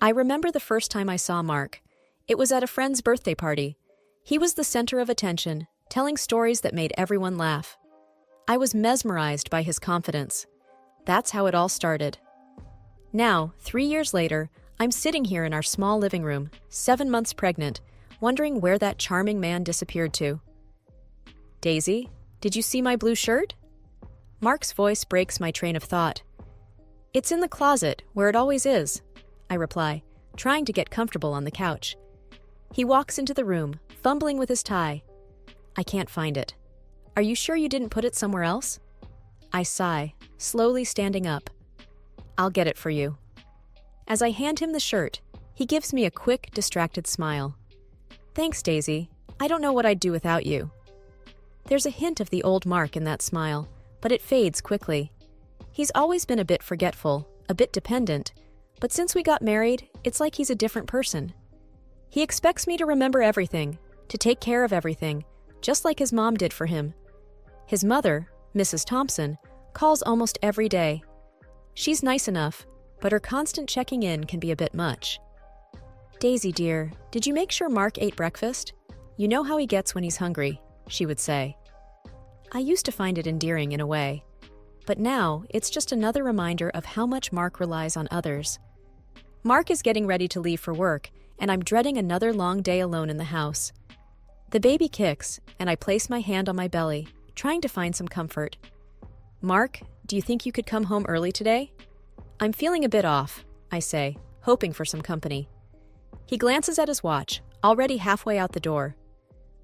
I remember the first time I saw Mark. It was at a friend's birthday party. He was the center of attention, telling stories that made everyone laugh. I was mesmerized by his confidence. That's how it all started. Now, 3 years later, I'm sitting here in our small living room, 7 months pregnant, wondering where that charming man disappeared to. Daisy, did you see my blue shirt? Mark's voice breaks my train of thought. It's in the closet, where it always is, I reply, trying to get comfortable on the couch. He walks into the room, fumbling with his tie. I can't find it. Are you sure you didn't put it somewhere else? I sigh, slowly standing up. I'll get it for you. As I hand him the shirt, he gives me a quick, distracted smile. Thanks, Daisy. I don't know what I'd do without you. There's a hint of the old Mark in that smile, but it fades quickly. He's always been a bit forgetful, a bit dependent, but since we got married, it's like he's a different person. He expects me to remember everything, to take care of everything, just like his mom did for him. His mother, Mrs. Thompson, calls almost every day. She's nice enough, but her constant checking in can be a bit much. Daisy, dear, did you make sure Mark ate breakfast? You know how he gets when he's hungry, she would say. I used to find it endearing in a way, but now it's just another reminder of how much Mark relies on others. Mark is getting ready to leave for work, and I'm dreading another long day alone in the house. The baby kicks, and I place my hand on my belly, trying to find some comfort. Mark, do you think you could come home early today? I'm feeling a bit off, I say, hoping for some company. He glances at his watch, already halfway out the door.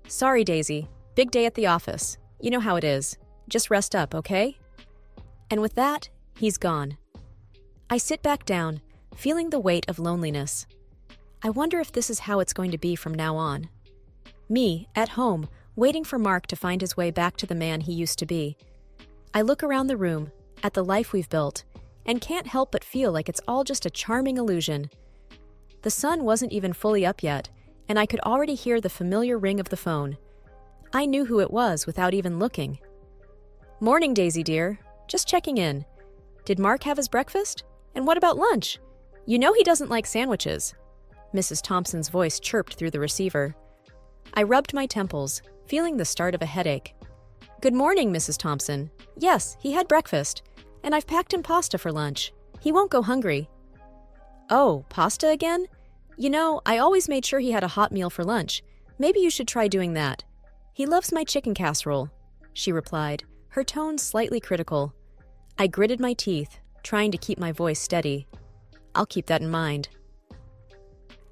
Sorry, Daisy. Big day at the office. You know how it is. Just rest up, okay? And with that, he's gone. I sit back down, feeling the weight of loneliness. I wonder if this is how it's going to be from now on. Me, at home, waiting for Mark to find his way back to the man he used to be. I look around the room, at the life we've built, and can't help but feel like it's all just a charming illusion. The sun wasn't even fully up yet, and I could already hear the familiar ring of the phone. I knew who it was without even looking. Morning, Daisy dear. Just checking in. Did Mark have his breakfast? And what about lunch? You know he doesn't like sandwiches. Mrs. Thompson's voice chirped through the receiver. I rubbed my temples, feeling the start of a headache. Good morning, Mrs. Thompson. Yes, he had breakfast, and I've packed him pasta for lunch. He won't go hungry. Oh, pasta again? You know, I always made sure he had a hot meal for lunch. Maybe you should try doing that. He loves my chicken casserole, she replied, her tone slightly critical. I gritted my teeth, trying to keep my voice steady. I'll keep that in mind.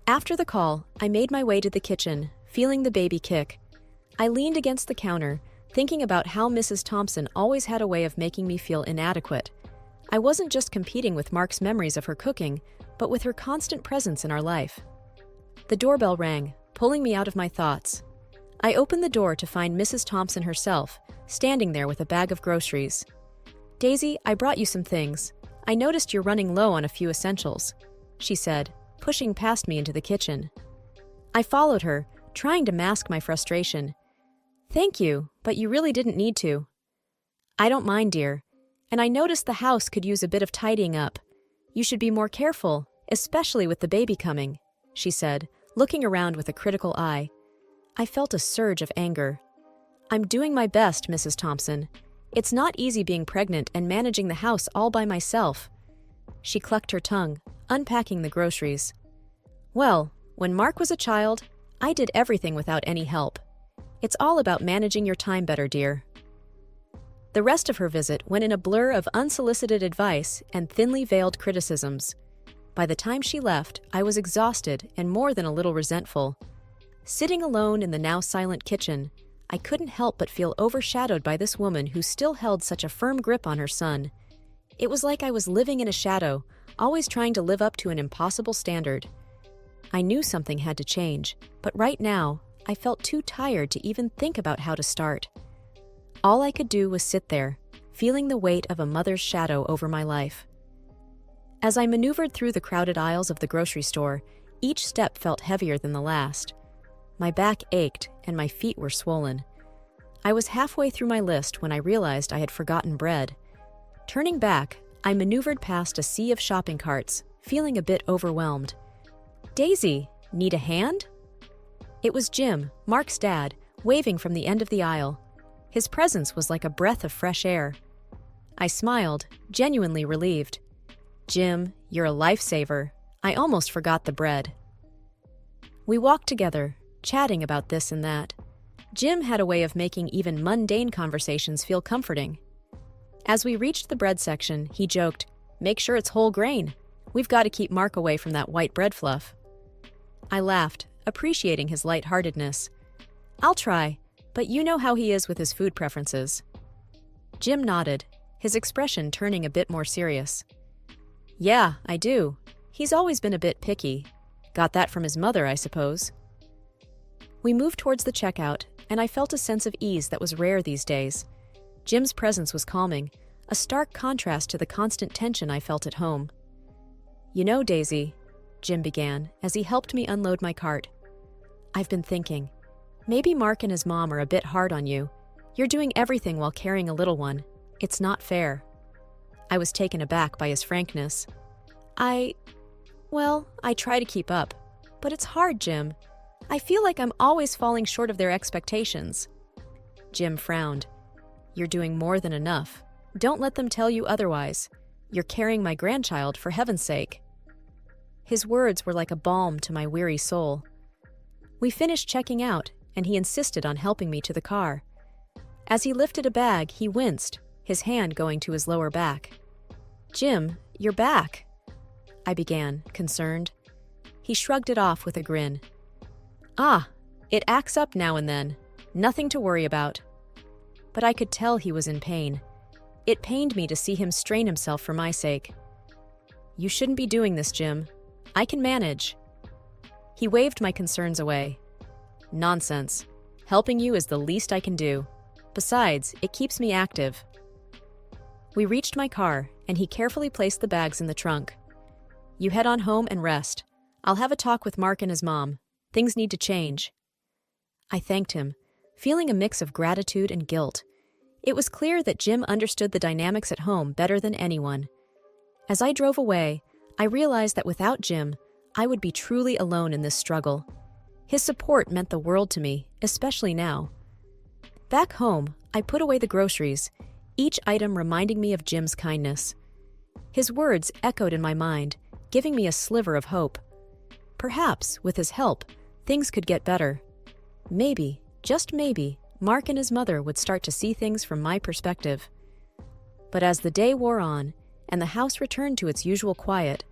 After the call, I made my way to the kitchen, feeling the baby kick. I leaned against the counter, thinking about how Mrs. Thompson always had a way of making me feel inadequate. I wasn't just competing with Mark's memories of her cooking, but with her constant presence in our life. The doorbell rang, pulling me out of my thoughts. I opened the door to find Mrs. Thompson herself, standing there with a bag of groceries. Daisy, I brought you some things. I noticed you're running low on a few essentials, she said, pushing past me into the kitchen. I followed her, trying to mask my frustration. Thank you, but you really didn't need to. I don't mind, dear, and I noticed the house could use a bit of tidying up. You should be more careful, especially with the baby coming, she said, looking around with a critical eye. I felt a surge of anger. I'm doing my best, Mrs. Thompson. It's not easy being pregnant and managing the house all by myself. She clucked her tongue, unpacking the groceries. Well, when Mark was a child, I did everything without any help. It's all about managing your time better, dear. The rest of her visit went in a blur of unsolicited advice and thinly veiled criticisms. By the time she left, I was exhausted and more than a little resentful. Sitting alone in the now silent kitchen, I couldn't help but feel overshadowed by this woman who still held such a firm grip on her son. It was like I was living in a shadow, always trying to live up to an impossible standard. I knew something had to change, but right now, I felt too tired to even think about how to start. All I could do was sit there, feeling the weight of a mother's shadow over my life. As I maneuvered through the crowded aisles of the grocery store, each step felt heavier than the last. My back ached and my feet were swollen. I was halfway through my list when I realized I had forgotten bread. Turning back, I maneuvered past a sea of shopping carts, feeling a bit overwhelmed. Daisy, need a hand? It was Jim, Mark's dad, waving from the end of the aisle. His presence was like a breath of fresh air. I smiled, genuinely relieved. Jim, you're a lifesaver. I almost forgot the bread. We walked together, chatting about this and that. Jim had a way of making even mundane conversations feel comforting. As we reached the bread section, he joked, "Make sure it's whole grain. We've got to keep Mark away from that white bread fluff." I laughed, appreciating his lightheartedness. "I'll try, but you know how he is with his food preferences." Jim nodded, his expression turning a bit more serious. "Yeah, I do. He's always been a bit picky. Got that from his mother, I suppose." We moved towards the checkout, and I felt a sense of ease that was rare these days. Jim's presence was calming, a stark contrast to the constant tension I felt at home. "You know, Daisy," Jim began, as he helped me unload my cart, "I've been thinking. Maybe Mark and his mom are a bit hard on you. You're doing everything while carrying a little one. It's not fair." I was taken aback by his frankness. I try to keep up. But it's hard, Jim. I feel like I'm always falling short of their expectations." Jim frowned. "You're doing more than enough. Don't let them tell you otherwise. You're carrying my grandchild, for heaven's sake." His words were like a balm to my weary soul. We finished checking out, and he insisted on helping me to the car. As he lifted a bag, he winced, his hand going to his lower back. "Jim, you're back," I began, concerned. He shrugged it off with a grin. "Ah, it acts up now and then. Nothing to worry about." But I could tell he was in pain. It pained me to see him strain himself for my sake. "You shouldn't be doing this, Jim. I can manage." He waved my concerns away. "Nonsense. Helping you is the least I can do. Besides, it keeps me active." We reached my car, and he carefully placed the bags in the trunk. "You head on home and rest. I'll have a talk with Mark and his mom. Things need to change." I thanked him, feeling a mix of gratitude and guilt. It was clear that Jim understood the dynamics at home better than anyone. As I drove away, I realized that without Jim, I would be truly alone in this struggle. His support meant the world to me, especially now. Back home, I put away the groceries, each item reminding me of Jim's kindness. His words echoed in my mind, giving me a sliver of hope. Perhaps, with his help, things could get better. Maybe, just maybe, Mark and his mother would start to see things from my perspective. But as the day wore on, and the house returned to its usual quiet,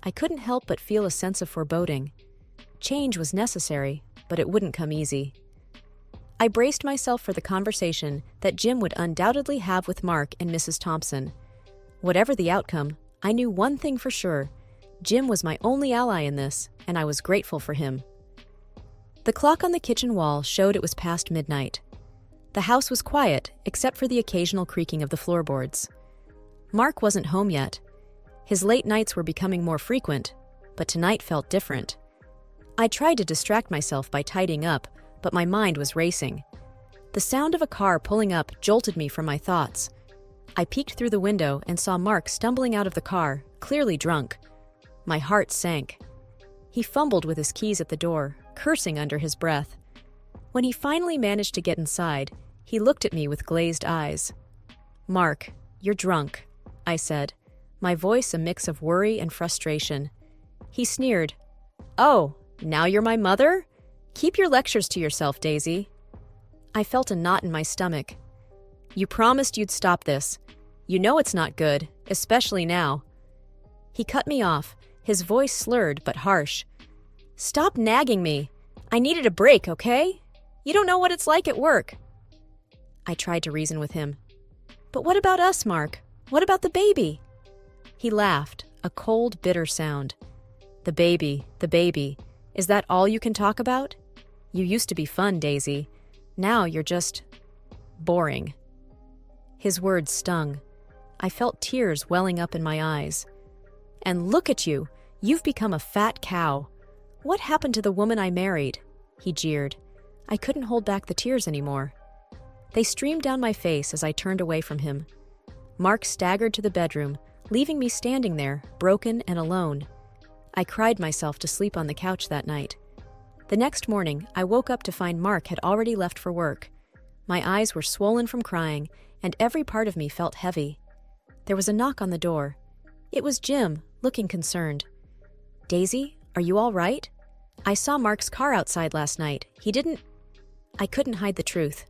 I couldn't help but feel a sense of foreboding. Change was necessary, but it wouldn't come easy. I braced myself for the conversation that Jim would undoubtedly have with Mark and Mrs. Thompson. Whatever the outcome, I knew one thing for sure. Jim was my only ally in this, and I was grateful for him. The clock on the kitchen wall showed it was past midnight. The house was quiet, except for the occasional creaking of the floorboards. Mark wasn't home yet. His late nights were becoming more frequent, but tonight felt different. I tried to distract myself by tidying up, but my mind was racing. The sound of a car pulling up jolted me from my thoughts. I peeked through the window and saw Mark stumbling out of the car, clearly drunk. My heart sank. He fumbled with his keys at the door, cursing under his breath. When he finally managed to get inside, he looked at me with glazed eyes. "Mark, you're drunk," I said, my voice a mix of worry and frustration. He sneered. "Oh, now you're my mother? Keep your lectures to yourself, Daisy." I felt a knot in my stomach. "You promised you'd stop this. You know it's not good, especially now." He cut me off, his voice slurred but harsh. "Stop nagging me. I needed a break, okay? You don't know what it's like at work." I tried to reason with him. "But what about us, Mark? What about the baby?" He laughed, a cold, bitter sound. The baby. Is that all you can talk about? You used to be fun, Daisy. Now you're just boring." His words stung. I felt tears welling up in my eyes. "And look at you. You've become a fat cow. What happened to the woman I married?" He jeered. I couldn't hold back the tears anymore. They streamed down my face as I turned away from him. Mark staggered to the bedroom, leaving me standing there, broken and alone. I cried myself to sleep on the couch that night. The next morning, I woke up to find Mark had already left for work. My eyes were swollen from crying, and every part of me felt heavy. There was a knock on the door. It was Jim, looking concerned. "Daisy, are you all right? I saw Mark's car outside last night. I couldn't hide the truth.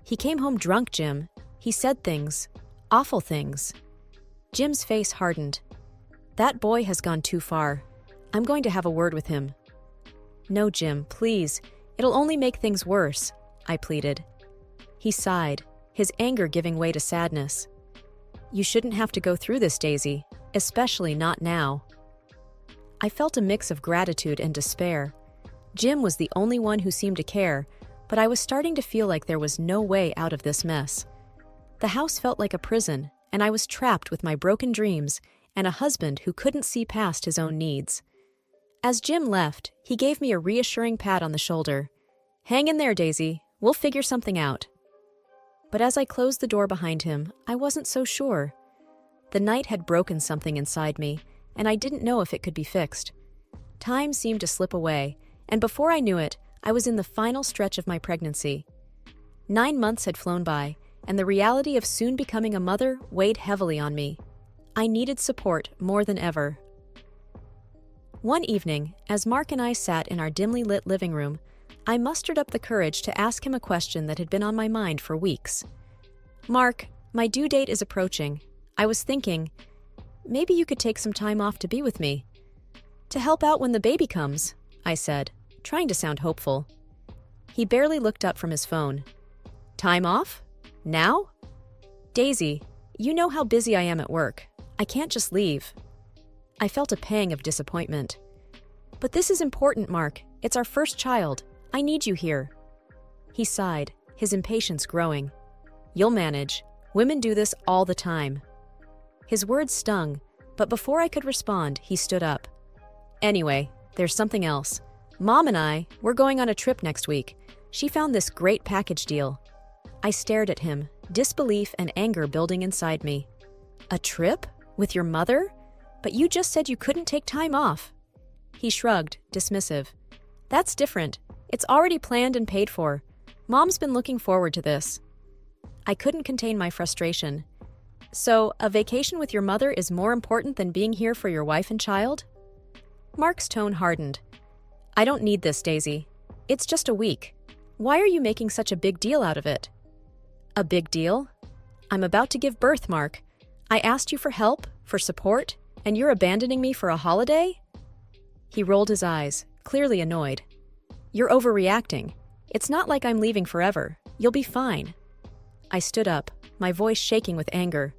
He came home drunk, Jim. He said things. Awful things." Jim's face hardened. "That boy has gone too far. I'm going to have a word with him." "No, Jim, please. It'll only make things worse," I pleaded. He sighed, his anger giving way to sadness. "You shouldn't have to go through this, Daisy, especially not now." I felt a mix of gratitude and despair. Jim was the only one who seemed to care, but I was starting to feel like there was no way out of this mess. The house felt like a prison, and I was trapped with my broken dreams and a husband who couldn't see past his own needs. As Jim left, he gave me a reassuring pat on the shoulder. "Hang in there, Daisy. We'll figure something out." But as I closed the door behind him, I wasn't so sure. The night had broken something inside me, and I didn't know if it could be fixed. Time seemed to slip away, and before I knew it, I was in the final stretch of my pregnancy. 9 months had flown by, and the reality of soon becoming a mother weighed heavily on me. I needed support more than ever. One evening, as Mark and I sat in our dimly lit living room, I mustered up the courage to ask him a question that had been on my mind for weeks. "Mark, my due date is approaching. I was thinking, maybe you could take some time off to be with me. To help out when the baby comes," I said, trying to sound hopeful. He barely looked up from his phone. "Time off? Now? Daisy, you know how busy I am at work. I can't just leave." I felt a pang of disappointment. "But this is important, Mark. It's our first child. I need you here." He sighed, his impatience growing. "You'll manage. Women do this all the time." His words stung, but before I could respond, he stood up. "Anyway, there's something else. Mom and we're going on a trip next week. She found this great package deal." I stared at him, disbelief and anger building inside me. "A trip? With your mother? But you just said you couldn't take time off." He shrugged, dismissive. "That's different. It's already planned and paid for. Mom's been looking forward to this." I couldn't contain my frustration. "So, a vacation with your mother is more important than being here for your wife and child?" Mark's tone hardened. "I don't need this, Daisy. It's just a week. Why are you making such a big deal out of it?" "A big deal? I'm about to give birth, Mark. I asked you for help, for support, and you're abandoning me for a holiday?" He rolled his eyes, clearly annoyed. "You're overreacting. It's not like I'm leaving forever. You'll be fine." I stood up, my voice shaking with anger.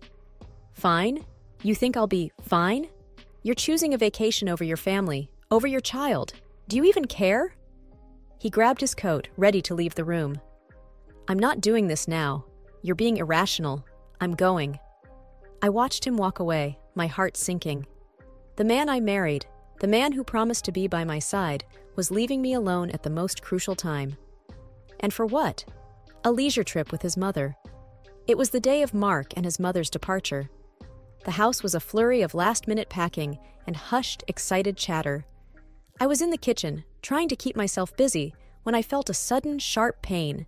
"Fine? You think I'll be fine? You're choosing a vacation over your family, over your child. Do you even care?" He grabbed his coat, ready to leave the room. "I'm not doing this now. You're being irrational. I'm going." I watched him walk away, my heart sinking. The man I married, the man who promised to be by my side, was leaving me alone at the most crucial time. And for what? A leisure trip with his mother. It was the day of Mark and his mother's departure. The house was a flurry of last-minute packing and hushed, excited chatter. I was in the kitchen, trying to keep myself busy, when I felt a sudden, sharp pain.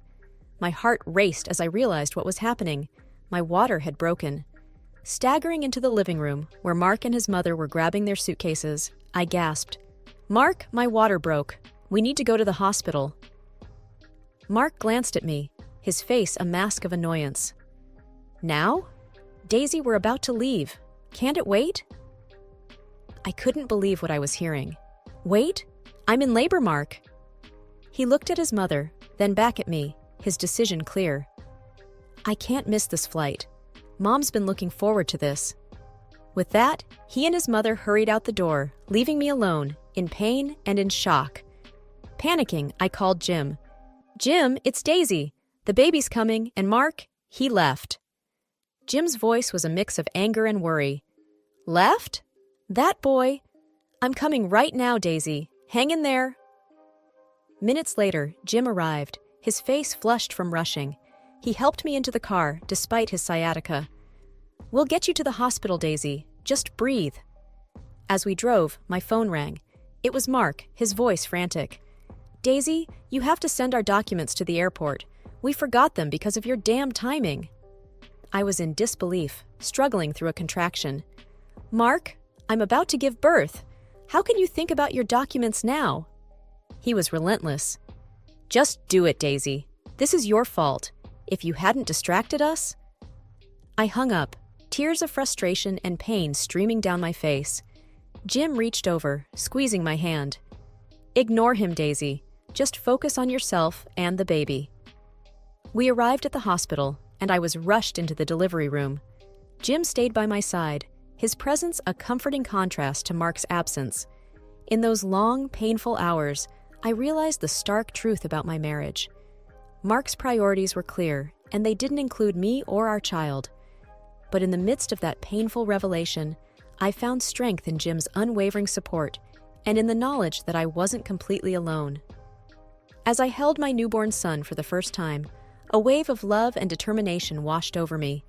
My heart raced as I realized what was happening. My water had broken. Staggering into the living room, where Mark and his mother were grabbing their suitcases, I gasped, "Mark, my water broke. We need to go to the hospital." Mark glanced at me, his face a mask of annoyance. "Now? Daisy, we're about to leave. Can't it wait?" I couldn't believe what I was hearing. "Wait? I'm in labor, Mark." He looked at his mother, then back at me, his decision clear. "I can't miss this flight. Mom's been looking forward to this." With that, he and his mother hurried out the door, leaving me alone, in pain and in shock. Panicking, I called Jim. "Jim, it's Daisy. The baby's coming, and Mark, he left." Jim's voice was a mix of anger and worry. "Left? That boy? I'm coming right now, Daisy. Hang in there." Minutes later, Jim arrived, his face flushed from rushing. He helped me into the car, despite his sciatica. "We'll get you to the hospital, Daisy. Just breathe." As we drove, my phone rang. It was Mark, his voice frantic. "Daisy, you have to send our documents to the airport. We forgot them because of your damn timing." I was in disbelief, struggling through a contraction. "Mark, I'm about to give birth. How can you think about your documents now?" He was relentless. "Just do it, Daisy. This is your fault. If you hadn't distracted us..." I hung up, tears of frustration and pain streaming down my face. Jim reached over, squeezing my hand. "Ignore him, Daisy. Just focus on yourself and the baby." We arrived at the hospital, and I was rushed into the delivery room. Jim stayed by my side, his presence a comforting contrast to Mark's absence. In those long, painful hours, I realized the stark truth about my marriage. Mark's priorities were clear, and they didn't include me or our child. But in the midst of that painful revelation, I found strength in Jim's unwavering support and in the knowledge that I wasn't completely alone. As I held my newborn son for the first time, a wave of love and determination washed over me.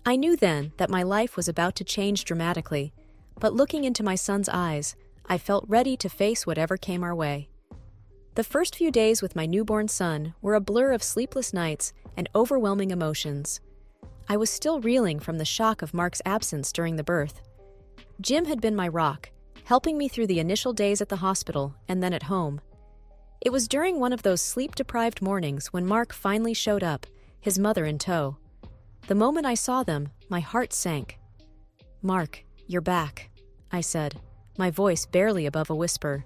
I knew then that my life was about to change dramatically, but looking into my son's eyes, I felt ready to face whatever came our way. The first few days with my newborn son were a blur of sleepless nights and overwhelming emotions. I was still reeling from the shock of Mark's absence during the birth. Jim had been my rock, helping me through the initial days at the hospital and then at home. It was during one of those sleep-deprived mornings when Mark finally showed up, his mother in tow. The moment I saw them, my heart sank. "Mark, you're back," I said, my voice barely above a whisper.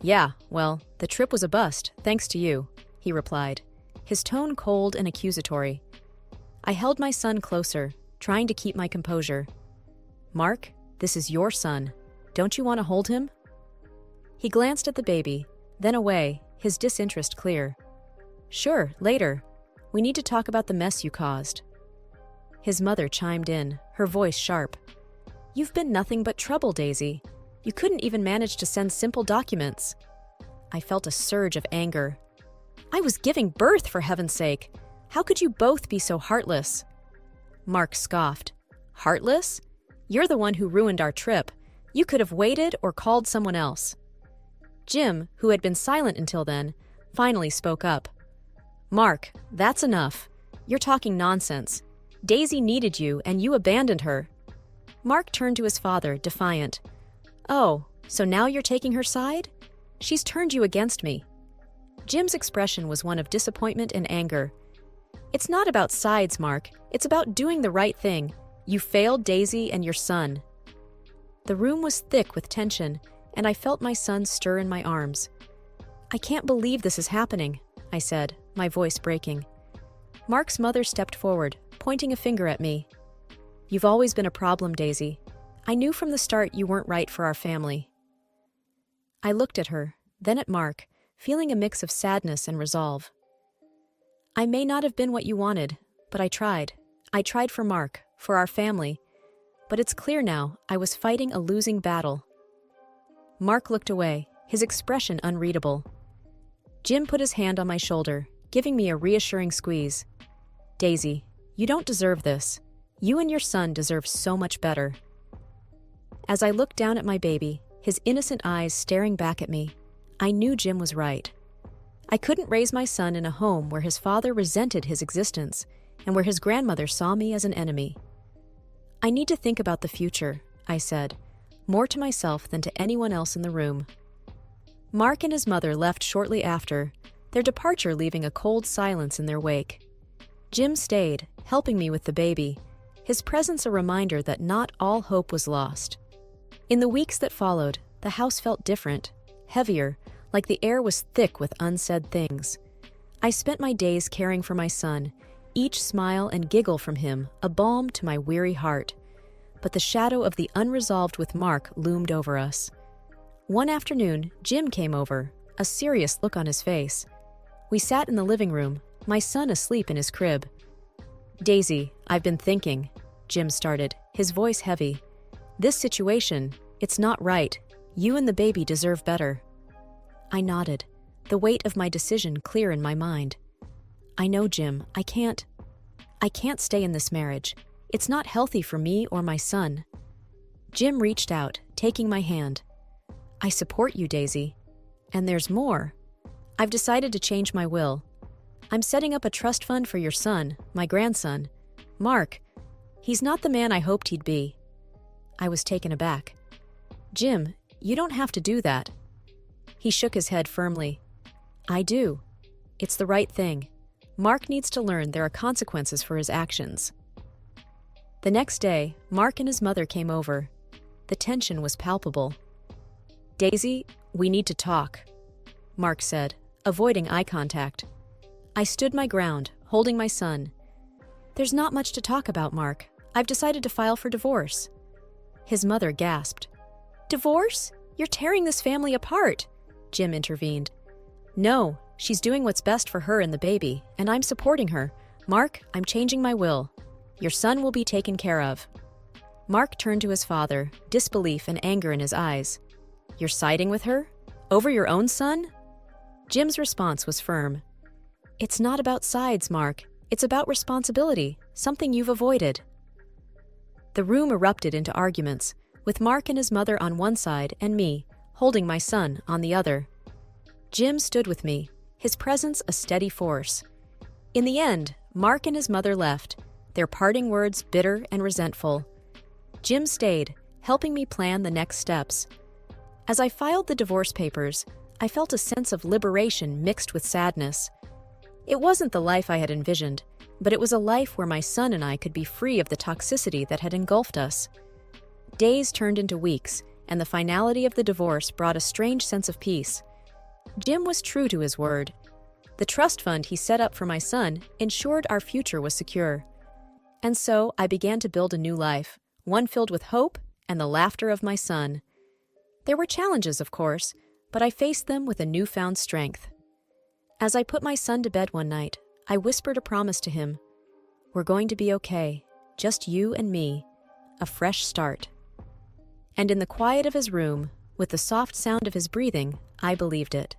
"Yeah, well, the trip was a bust, thanks to you," he replied, his tone cold and accusatory. I held my son closer, trying to keep my composure. "Mark, this is your son. Don't you want to hold him?" He glanced at the baby, then away, his disinterest clear. "Sure, later. We need to talk about the mess you caused." His mother chimed in, her voice sharp. "You've been nothing but trouble, Daisy. You couldn't even manage to send simple documents." I felt a surge of anger. "I was giving birth, for heaven's sake. How could you both be so heartless?" Mark scoffed. "Heartless? You're the one who ruined our trip. You could have waited or called someone else." Jim, who had been silent until then, finally spoke up. "Mark, that's enough. You're talking nonsense. Daisy needed you, and you abandoned her." Mark turned to his father, defiant. "Oh, so now you're taking her side? She's turned you against me." Jim's expression was one of disappointment and anger. "It's not about sides, Mark. It's about doing the right thing. You failed Daisy and your son." The room was thick with tension, and I felt my son stir in my arms. "I can't believe this is happening," I said, my voice breaking. Mark's mother stepped forward, pointing a finger at me. "You've always been a problem, Daisy. I knew from the start you weren't right for our family." I looked at her, then at Mark, feeling a mix of sadness and resolve. "I may not have been what you wanted, but I tried. I tried for Mark, for our family. But it's clear now I was fighting a losing battle." Mark looked away, his expression unreadable. Jim put his hand on my shoulder, giving me a reassuring squeeze. "Daisy, you don't deserve this. You and your son deserve so much better." As I looked down at my baby, his innocent eyes staring back at me, I knew Jim was right. I couldn't raise my son in a home where his father resented his existence and where his grandmother saw me as an enemy. "I need to think about the future," I said, more to myself than to anyone else in the room. Mark and his mother left shortly after, their departure leaving a cold silence in their wake. Jim stayed, helping me with the baby, his presence a reminder that not all hope was lost. In the weeks that followed, the house felt different, heavier, like the air was thick with unsaid things. I spent my days caring for my son, each smile and giggle from him a balm to my weary heart. But the shadow of the unresolved with Mark loomed over us. One afternoon, Jim came over, a serious look on his face. We sat in the living room, my son asleep in his crib. "Daisy, I've been thinking," Jim started, his voice heavy. "This situation, it's not right. You and the baby deserve better." I nodded, the weight of my decision clear in my mind. "I know, Jim, I can't stay in this marriage. It's not healthy for me or my son." Jim reached out, taking my hand. I support you, Daisy. And there's more. I've decided to change my will. I'm setting up a trust fund for your son, my grandson, Mark. He's not the man I hoped he'd be. I was taken aback. Jim, you don't have to do that. He shook his head firmly. I do. It's the right thing. Mark needs to learn there are consequences for his actions. The next day, Mark and his mother came over. The tension was palpable. Daisy, we need to talk, Mark said, avoiding eye contact. I stood my ground, holding my son. There's not much to talk about, Mark. I've decided to file for divorce. His mother gasped. Divorce? You're tearing this family apart, Jim intervened. No, she's doing what's best for her and the baby, and I'm supporting her. Mark, I'm changing my will. Your son will be taken care of. Mark turned to his father, disbelief and anger in his eyes. You're siding with her? Over your own son? Jim's response was firm. It's not about sides, Mark. It's about responsibility, something you've avoided. The room erupted into arguments, with Mark and his mother on one side and me, holding my son, on the other. Jim stood with me, his presence a steady force. In the end, Mark and his mother left, their parting words bitter and resentful. Jim stayed, helping me plan the next steps. As I filed the divorce papers, I felt a sense of liberation mixed with sadness. It wasn't the life I had envisioned, but it was a life where my son and I could be free of the toxicity that had engulfed us. Days turned into weeks, and the finality of the divorce brought a strange sense of peace. Jim was true to his word. The trust fund he set up for my son ensured our future was secure. And so I began to build a new life, one filled with hope and the laughter of my son. There were challenges, of course, but I faced them with a newfound strength. As I put my son to bed one night, I whispered a promise to him. We're going to be okay, just you and me, a fresh start. And in the quiet of his room, with the soft sound of his breathing, I believed it.